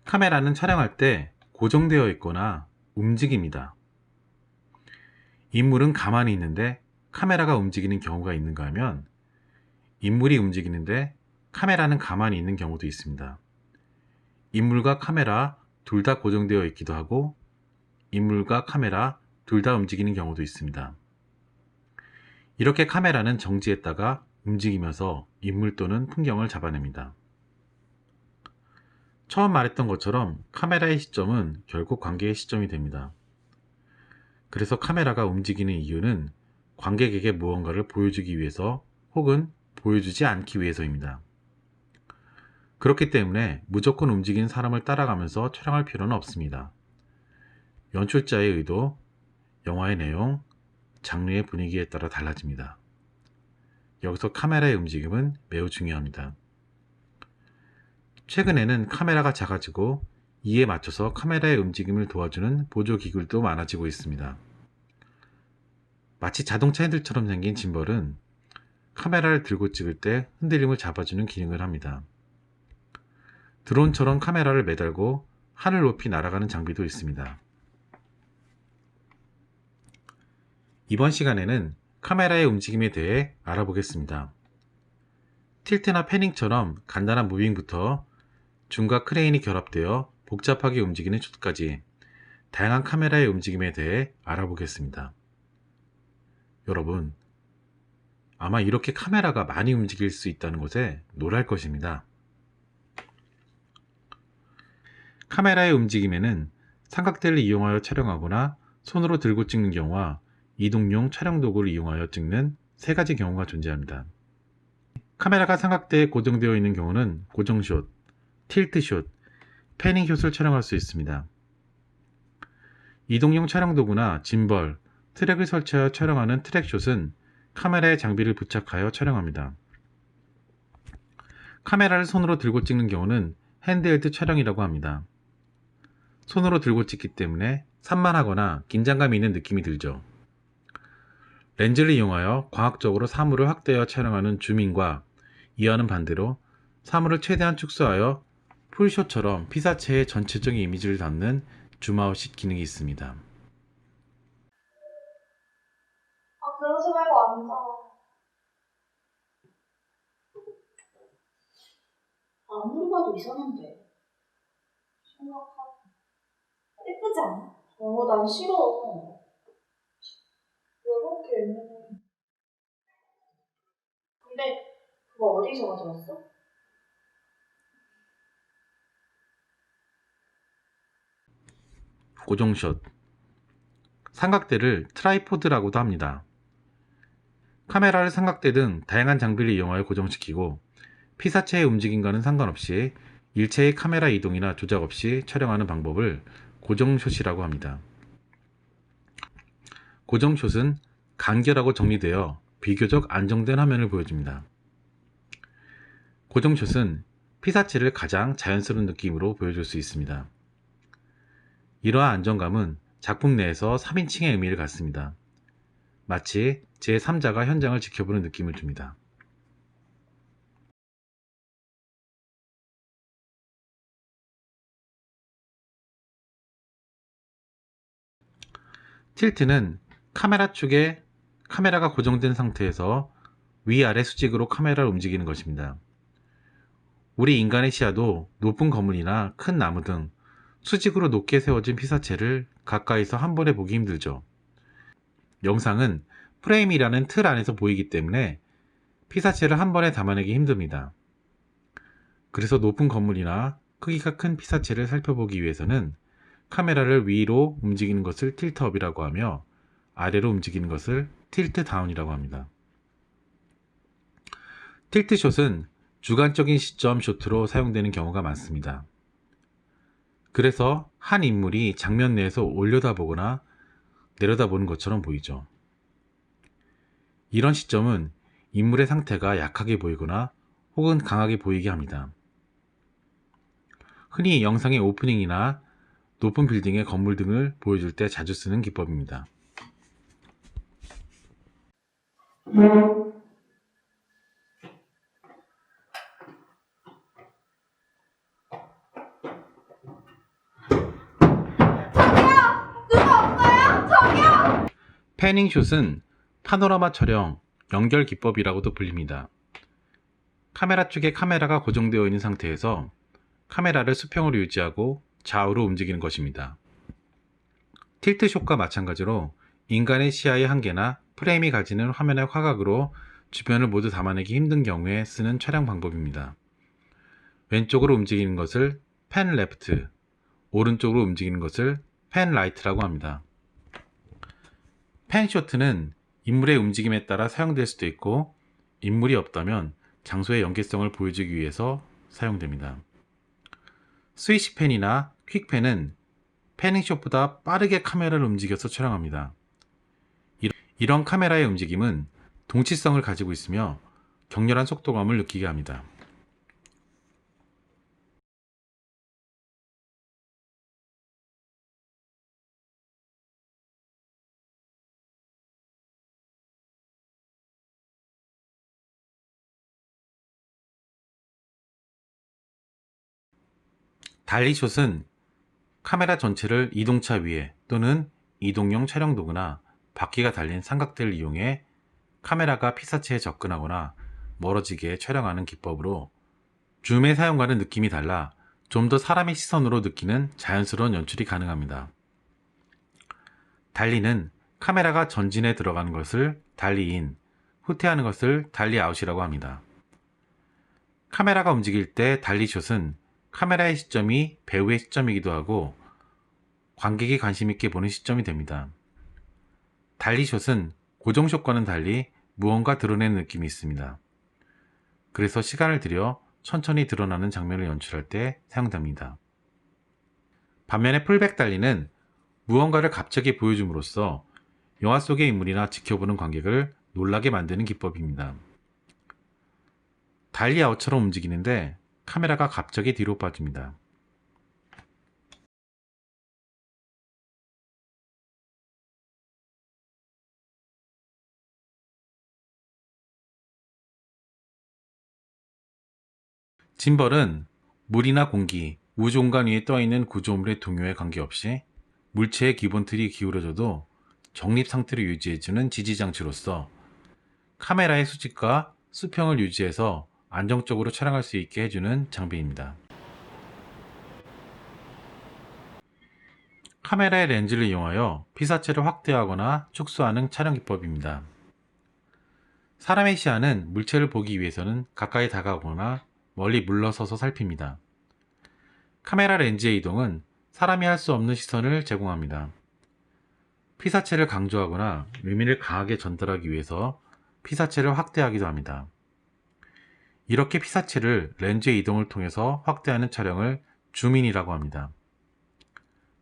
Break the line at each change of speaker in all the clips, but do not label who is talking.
카메라는 촬영할 때 고정되어 있거나 움직입니다. 인물은 가만히 있는데 카메라가 움직이는 경우가 있는가 하면 인물이 움직이는데 카메라는 가만히 있는 경우도 있습니다. 인물과 카메라 둘 다 고정되어 있기도 하고 인물과 카메라 둘 다 움직이는 경우도 있습니다. 이렇게 카메라는 정지했다가 움직이면서 인물 또는 풍경을 잡아냅니다. 처음 말했던 것처럼 카메라의 시점은 결국 관객의 시점이 됩니다. 그래서 카메라가 움직이는 이유는 관객에게 무언가를 보여주기 위해서 혹은 보여주지 않기 위해서입니다. 그렇기 때문에 무조건 움직이는 사람을 따라가면서 촬영할 필요는 없습니다. 연출자의 의도, 영화의 내용, 장르의 분위기에 따라 달라집니다. 여기서 카메라의 움직임은 매우 중요합니다. 최근에는 카메라가 작아지고 이에 맞춰서 카메라의 움직임을 도와주는 보조기술도 많아지고 있습니다. 마치 자동차 핸들처럼 생긴 짐벌은 카메라를 들고 찍을 때 흔들림을 잡아주는 기능을 합니다. 드론처럼 카메라를 매달고 하늘 높이 날아가는 장비도 있습니다. 이번 시간에는 카메라의 움직임에 대해 알아보겠습니다. 틸트나 패닝처럼 간단한 무빙부터 줌과 크레인이 결합되어 복잡하게 움직이는 숏까지 다양한 카메라의 움직임에 대해 알아보겠습니다. 여러분, 아마 이렇게 카메라가 많이 움직일 수 있다는 것에 놀랄 것입니다. 카메라의 움직임에는 삼각대를 이용하여 촬영하거나 손으로 들고 찍는 경우와 이동용 촬영 도구를 이용하여 찍는 세 가지 경우가 존재합니다. 카메라가 삼각대에 고정되어 있는 경우는 고정숏, 틸트숏, 패닝숏을 촬영할 수 있습니다. 이동용 촬영 도구나 짐벌, 트랙을 설치하여 촬영하는 트랙숏은 카메라에 장비를 부착하여 촬영합니다. 카메라를 손으로 들고 찍는 경우는 핸드헬드 촬영이라고 합니다. 손으로 들고 찍기 때문에 산만하거나 긴장감이 있는 느낌이 들죠. 렌즈를 이용하여 광학적으로 사물을 확대하여 촬영하는 줌인과 이와는 반대로 사물을 최대한 축소하여 풀숏처럼 피사체의 전체적인 이미지를 담는 줌아웃 기능이 있습니다.
그러지 말고 앉아. 아무리 봐도 이상한데. 심각하다. 예쁘지 않아? 난 싫어. 왜 그렇게 예민해? 근데 그거 어디서 가져왔어?
고정숏, 삼각대를 트라이포드라고도 합니다. 카메라를 삼각대 등 다양한 장비를 이용하여 고정시키고 피사체의 움직임과는 상관없이 일체의 카메라 이동이나 조작 없이 촬영하는 방법을 고정숏이라고 합니다. 고정숏은 간결하고 정리되어 비교적 안정된 화면을 보여줍니다. 고정숏은 피사체를 가장 자연스러운 느낌으로 보여줄 수 있습니다. 이러한 안정감은 작품 내에서 3인칭의 의미를 갖습니다. 마치 제3자가 현장을 지켜보는 느낌을 줍니다. 틸트는 카메라 축에 카메라가 고정된 상태에서 위아래 수직으로 카메라를 움직이는 것입니다. 우리 인간의 시야도 높은 건물이나 큰 나무 등 수직으로 높게 세워진 피사체를 가까이서 한 번에 보기 힘들죠. 영상은 프레임이라는 틀 안에서 보이기 때문에 피사체를 한 번에 담아내기 힘듭니다. 그래서 높은 건물이나 크기가 큰 피사체를 살펴보기 위해서는 카메라를 위로 움직이는 것을 틸트업이라고 하며 아래로 움직이는 것을 틸트 다운이라고 합니다. 틸트숏은 주관적인 시점 숏으로 사용되는 경우가 많습니다. 그래서 한 인물이 장면 내에서 올려다보거나 내려다보는 것처럼 보이죠. 이런 시점은 인물의 상태가 약하게 보이거나 혹은 강하게 보이게 합니다. 흔히 영상의 오프닝이나 높은 빌딩의 건물 등을 보여줄 때 자주 쓰는 기법입니다. 패닝숏은 파노라마 촬영, 연결 기법이라고도 불립니다. 카메라 쪽에 카메라가 고정되어 있는 상태에서 카메라를 수평으로 유지하고 좌우로 움직이는 것입니다. 틸트숏과 마찬가지로 인간의 시야의 한계나 프레임이 가지는 화면의 화각으로 주변을 모두 담아내기 힘든 경우에 쓰는 촬영 방법입니다. 왼쪽으로 움직이는 것을 팬 레프트, 오른쪽으로 움직이는 것을 팬 라이트라고 합니다. 팬쇼트는 인물의 움직임에 따라 사용될 수도 있고 인물이 없다면 장소의 연계성을 보여주기 위해서 사용됩니다. 스위치펜이나 퀵펜은 패닝숏보다 빠르게 카메라를 움직여서 촬영합니다. 이런 카메라의 움직임은 동치성을 가지고 있으며 격렬한 속도감을 느끼게 합니다. 달리숏은 카메라 전체를 이동차 위에 또는 이동용 촬영 도구나 바퀴가 달린 삼각대를 이용해 카메라가 피사체에 접근하거나 멀어지게 촬영하는 기법으로 줌의 사용과는 느낌이 달라 좀 더 사람의 시선으로 느끼는 자연스러운 연출이 가능합니다. 달리는 카메라가 전진에 들어가는 것을 달리인, 후퇴하는 것을 달리아웃이라고 합니다. 카메라가 움직일 때 달리숏은 카메라의 시점이 배우의 시점이기도 하고 관객이 관심 있게 보는 시점이 됩니다. 달리숏은 고정숏과는 달리 무언가 드러내는 느낌이 있습니다. 그래서 시간을 들여 천천히 드러나는 장면을 연출할 때 사용됩니다. 반면에 풀백 달리는 무언가를 갑자기 보여줌으로써 영화 속의 인물이나 지켜보는 관객을 놀라게 만드는 기법입니다. 달리아웃처럼 움직이는데 카메라가 갑자기 뒤로 빠집니다. 짐벌은 물이나 공기, 우주 공간 위에 떠있는 구조물의 동요에 관계없이 물체의 기본 틀이 기울어져도 정립 상태를 유지해주는 지지장치로서 카메라의 수직과 수평을 유지해서 안정적으로 촬영할 수 있게 해주는 장비입니다. 카메라의 렌즈를 이용하여 피사체를 확대하거나 축소하는 촬영 기법입니다. 사람의 시야는 물체를 보기 위해서는 가까이 다가오거나 멀리 물러서서 살핍니다. 카메라 렌즈의 이동은 사람이 할 수 없는 시선을 제공합니다. 피사체를 강조하거나 의미를 강하게 전달하기 위해서 피사체를 확대하기도 합니다. 이렇게 피사체를 렌즈의 이동을 통해서 확대하는 촬영을 줌인이라고 합니다.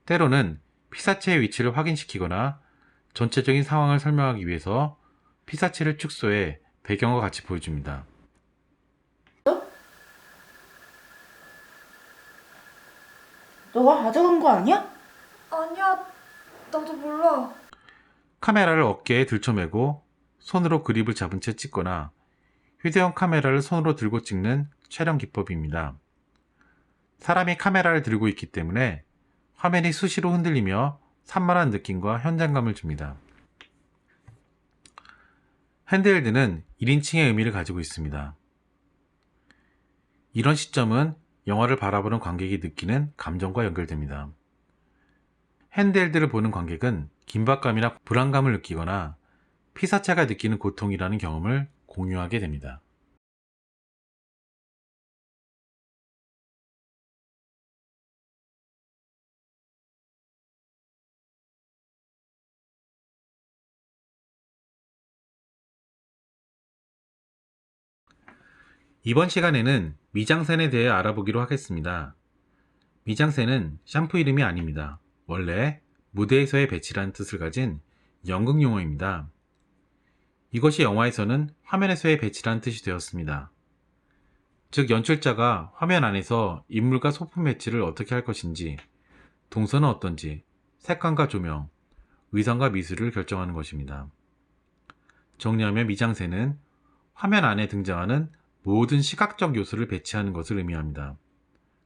때로는 피사체의 위치를 확인시키거나 전체적인 상황을 설명하기 위해서 피사체를 축소해 배경과 같이 보여줍니다.
너가 가져간 거 아니야?
아니야, 나도 몰라.
카메라를 어깨에 들쳐매고 손으로 그립을 잡은 채 찍거나 휴대용 카메라를 손으로 들고 찍는 촬영 기법입니다. 사람이 카메라를 들고 있기 때문에 화면이 수시로 흔들리며 산만한 느낌과 현장감을 줍니다. 핸드헬드는 1인칭의 의미를 가지고 있습니다. 이런 시점은 영화를 바라보는 관객이 느끼는 감정과 연결됩니다. 핸드헬드를 보는 관객은 긴박감이나 불안감을 느끼거나 피사체가 느끼는 고통이라는 경험을 공유하게 됩니다. 이번 시간에는 미장센에 대해 알아보기로 하겠습니다. 미장센은 샴푸 이름이 아닙니다. 원래 무대에서의 배치라는 뜻을 가진 연극 용어입니다. 이것이 영화에서는 화면에서의 배치라는 뜻이 되었습니다. 즉 연출자가 화면 안에서 인물과 소품 배치를 어떻게 할 것인지, 동선은 어떤지, 색감과 조명, 의상과 미술을 결정하는 것입니다. 정리하면 미장센은 화면 안에 등장하는 모든 시각적 요소를 배치하는 것을 의미합니다.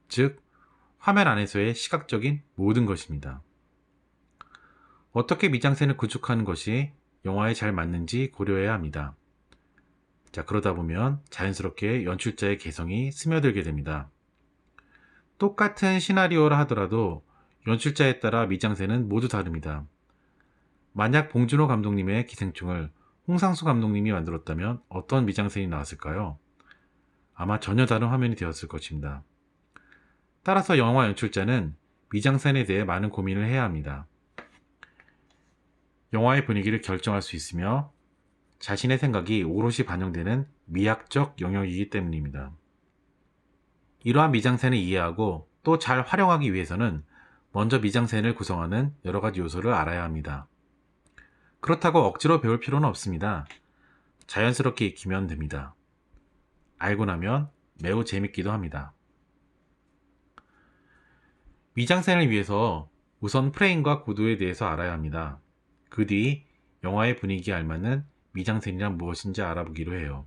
즉, 화면 안에서의 시각적인 모든 것입니다. 어떻게 미장센을 구축하는 것이 영화에 잘 맞는지 고려해야 합니다. 자, 그러다 보면 자연스럽게 연출자의 개성이 스며들게 됩니다. 똑같은 시나리오라 하더라도 연출자에 따라 미장센은 모두 다릅니다. 만약 봉준호 감독님의 기생충을 홍상수 감독님이 만들었다면 어떤 미장센이 나왔을까요? 아마 전혀 다른 화면이 되었을 것입니다. 따라서 영화 연출자는 미장센에 대해 많은 고민을 해야 합니다. 영화의 분위기를 결정할 수 있으며 자신의 생각이 오롯이 반영되는 미학적 영역이기 때문입니다. 이러한 미장센을 이해하고 또 잘 활용하기 위해서는 먼저 미장센을 구성하는 여러 가지 요소를 알아야 합니다. 그렇다고 억지로 배울 필요는 없습니다. 자연스럽게 익히면 됩니다. 알고 나면 매우 재밌기도 합니다. 미장센을 위해서 우선 프레임과 구도에 대해서 알아야 합니다. 그 뒤 영화의 분위기에 알맞는 미장센이란 무엇인지 알아보기로 해요.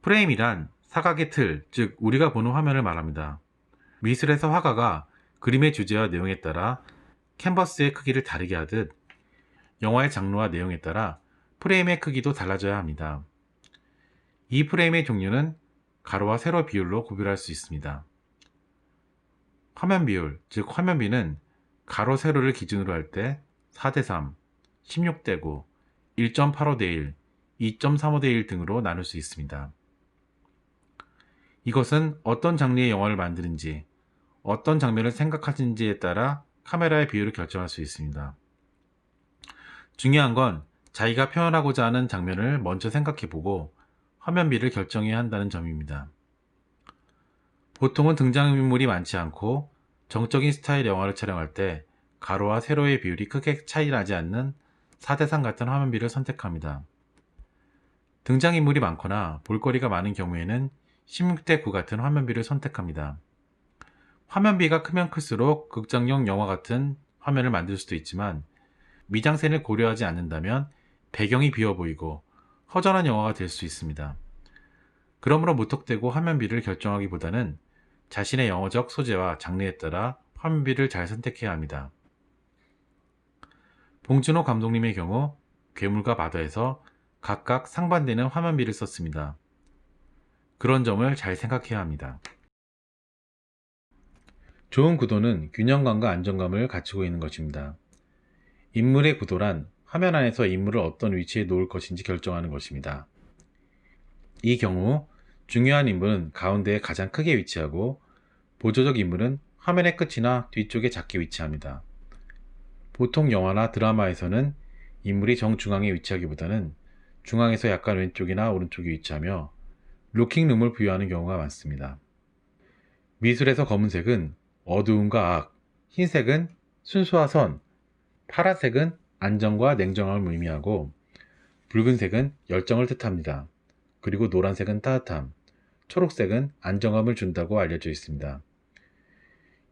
프레임이란 사각의 틀, 즉 우리가 보는 화면을 말합니다. 미술에서 화가가 그림의 주제와 내용에 따라 캔버스의 크기를 다르게 하듯 영화의 장르와 내용에 따라 프레임의 크기도 달라져야 합니다. 이 프레임의 종류는 가로와 세로 비율로 구별할 수 있습니다. 화면 비율, 즉 화면비는 가로 세로를 기준으로 할 때 4:3, 16:9, 1.85:1, 2.35:1 등으로 나눌 수 있습니다. 이것은 어떤 장르의 영화를 만드는지, 어떤 장면을 생각하는지에 따라 카메라의 비율을 결정할 수 있습니다. 중요한 건 자기가 표현하고자 하는 장면을 먼저 생각해보고 화면비를 결정해야 한다는 점입니다. 보통은 등장인물이 많지 않고 정적인 스타일 영화를 촬영할 때 가로와 세로의 비율이 크게 차이 나지 않는 4:3 같은 화면비를 선택합니다. 등장인물이 많거나 볼거리가 많은 경우에는 16:9 같은 화면비를 선택합니다. 화면비가 크면 클수록 극장용 영화 같은 화면을 만들 수도 있지만 미장센을 고려하지 않는다면 배경이 비어 보이고 허전한 영화가 될 수 있습니다. 그러므로 무턱대고 화면비를 결정하기보다는 자신의 영어적 소재와 장르에 따라 화면비를 잘 선택해야 합니다. 봉준호 감독님의 경우 괴물과 바다에서 각각 상반되는 화면비를 썼습니다. 그런 점을 잘 생각해야 합니다. 좋은 구도는 균형감과 안정감을 갖추고 있는 것입니다. 인물의 구도란 화면 안에서 인물을 어떤 위치에 놓을 것인지 결정하는 것입니다. 이 경우 중요한 인물은 가운데에 가장 크게 위치하고 보조적 인물은 화면의 끝이나 뒤쪽에 작게 위치합니다. 보통 영화나 드라마에서는 인물이 정중앙에 위치하기보다는 중앙에서 약간 왼쪽이나 오른쪽에 위치하며 루킹룸을 부여하는 경우가 많습니다. 미술에서 검은색은 어두움과 악, 흰색은 순수와 선, 파란색은 안정과 냉정함을 의미하고 붉은색은 열정을 뜻합니다. 그리고 노란색은 따뜻함, 초록색은 안정감을 준다고 알려져 있습니다.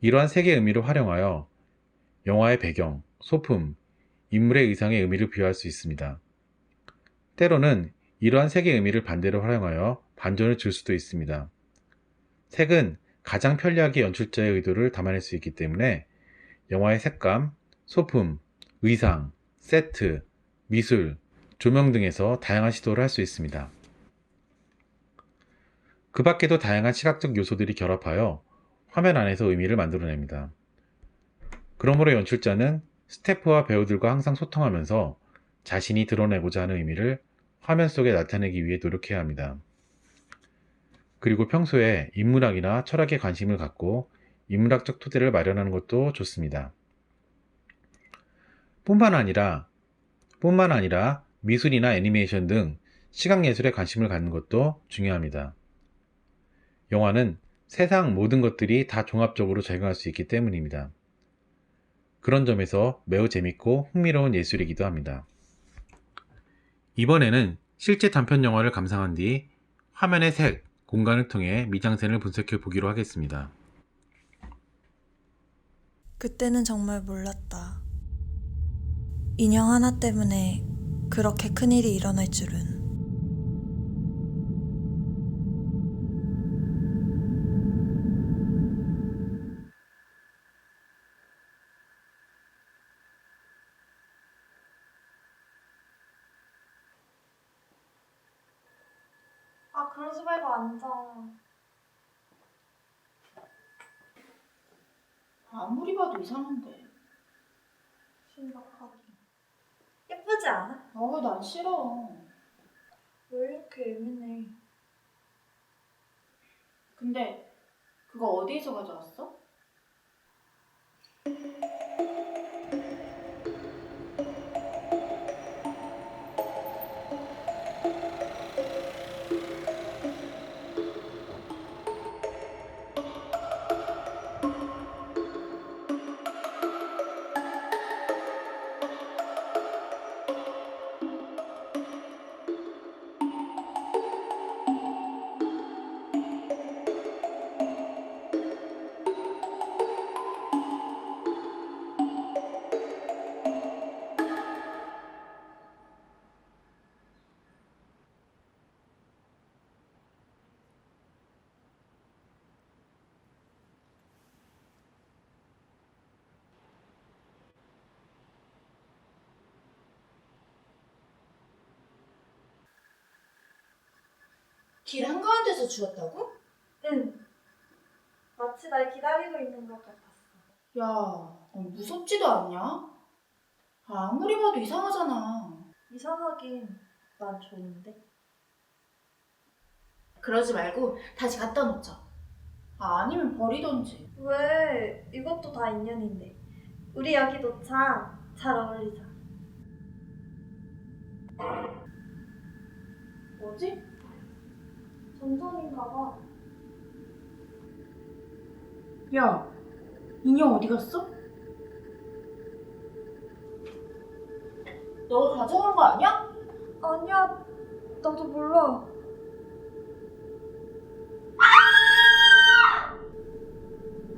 이러한 색의 의미를 활용하여 영화의 배경, 소품, 인물의 의상의 의미를 부여할 수 있습니다. 때로는 이러한 색의 의미를 반대로 활용하여 반전을 줄 수도 있습니다. 색은 가장 편리하게 연출자의 의도를 담아낼 수 있기 때문에 영화의 색감, 소품, 의상, 세트, 미술, 조명 등에서 다양한 시도를 할 수 있습니다. 그 밖에도 다양한 시각적 요소들이 결합하여 화면 안에서 의미를 만들어냅니다. 그러므로 연출자는 스태프와 배우들과 항상 소통하면서 자신이 드러내고자 하는 의미를 화면 속에 나타내기 위해 노력해야 합니다. 그리고 평소에 인문학이나 철학에 관심을 갖고 인문학적 토대를 마련하는 것도 좋습니다. 뿐만 아니라 미술이나 애니메이션 등 시각예술에 관심을 갖는 것도 중요합니다. 영화는 세상 모든 것들이 다 종합적으로 적용할 수 있기 때문입니다. 그런 점에서 매우 재밌고 흥미로운 예술이기도 합니다. 이번에는 실제 단편 영화를 감상한 뒤 화면의 색, 공간을 통해 미장센을 분석해 보기로 하겠습니다.
그때는 정말 몰랐다. 인형 하나 때문에 그렇게 큰일이 일어날 줄은. 아, 그러지 말고 앉아.
아무리 봐도 이상한데.
심각하게. 예쁘지 않아?
난 싫어.
왜 이렇게 예민해?
근데 그거 어디에서 가져왔어? 길 한가운데서 주웠다고?
응. 마치 날 기다리고 있는 것 같았어.
야, 너 무섭지도 않냐? 아무리 봐도 이상하잖아.
이상하긴 난 좋은데.
그러지 말고 다시 갖다 놓자. 아니면 버리던지.
왜? 이것도 다 인연인데. 우리 여기 놓자. 잘 어울리자.
뭐지?
정전인가 봐.
야, 인형 어디 갔어? 너 가져간 거 아니야?
아니야. 나도 몰라.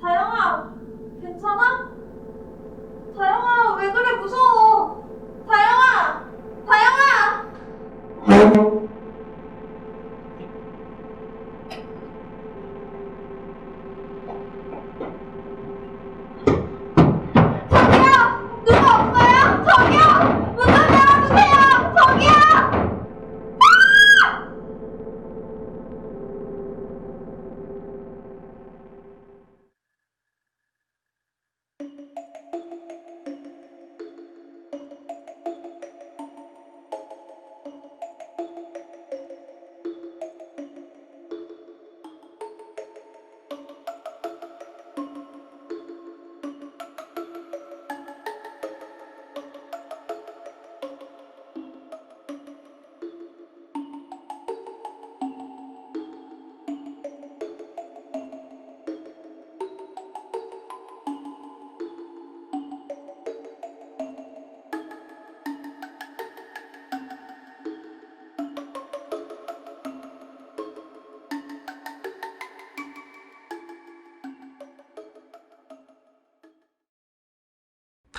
다영아! 괜찮아? 다영아, 왜 그래? 무서워! 다영아! 다영아! 저기요! 누가 없어요? 저기요! 문 좀 열어주세요! 저기요!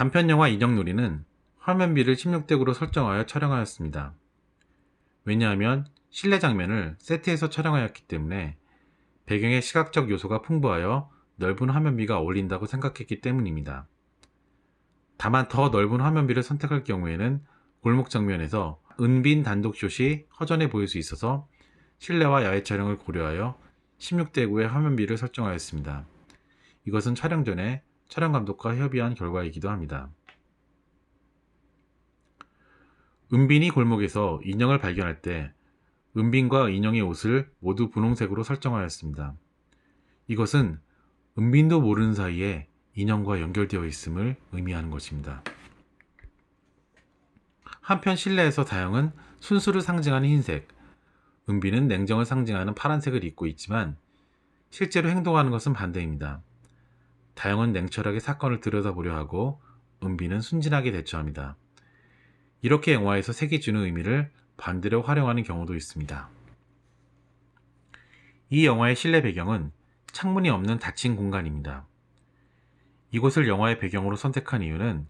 단편영화 인형놀이는 화면비를 16대9로 설정하여 촬영하였습니다. 왜냐하면 실내 장면을 세트에서 촬영하였기 때문에 배경의 시각적 요소가 풍부하여 넓은 화면비가 어울린다고 생각했기 때문입니다. 다만 더 넓은 화면비를 선택할 경우에는 골목 장면에서 은빈 단독샷이 허전해 보일 수 있어서 실내와 야외 촬영을 고려하여 16대9의 화면비를 설정하였습니다. 이것은 촬영 전에 촬영 감독과 협의한 결과이기도 합니다. 은빈이 골목에서 인형을 발견할 때 은빈과 인형의 옷을 모두 분홍색으로 설정하였습니다. 이것은 은빈도 모르는 사이에 인형과 연결되어 있음을 의미하는 것입니다. 한편 실내에서 다영은 순수를 상징하는 흰색, 은빈은 냉정을 상징하는 파란색을 입고 있지만 실제로 행동하는 것은 반대입니다. 다영은 냉철하게 사건을 들여다보려 하고 은빈은 순진하게 대처합니다. 이렇게 영화에서 색이 주는 의미를 반대로 활용하는 경우도 있습니다. 이 영화의 실내 배경은 창문이 없는 닫힌 공간입니다. 이곳을 영화의 배경으로 선택한 이유는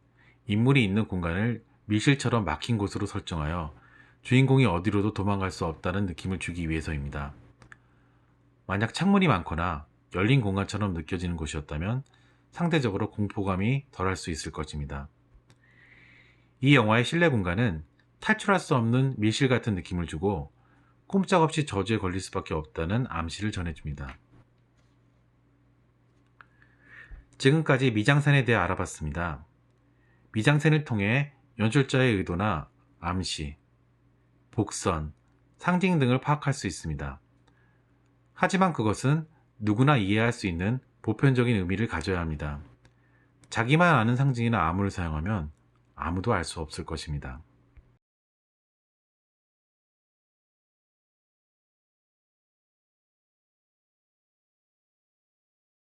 인물이 있는 공간을 밀실처럼 막힌 곳으로 설정하여 주인공이 어디로도 도망갈 수 없다는 느낌을 주기 위해서입니다. 만약 창문이 많거나 열린 공간처럼 느껴지는 곳이었다면 상대적으로 공포감이 덜할 수 있을 것입니다. 이 영화의 실내 공간은 탈출할 수 없는 밀실 같은 느낌을 주고 꼼짝없이 저주에 걸릴 수밖에 없다는 암시를 전해줍니다. 지금까지 미장센에 대해 알아봤습니다. 미장센을 통해 연출자의 의도나 암시, 복선, 상징 등을 파악할 수 있습니다. 하지만 그것은 누구나 이해할 수 있는 보편적인 의미를 가져야 합니다. 자기만 아는 상징이나 암호를 사용하면 아무도 알 수 없을 것입니다.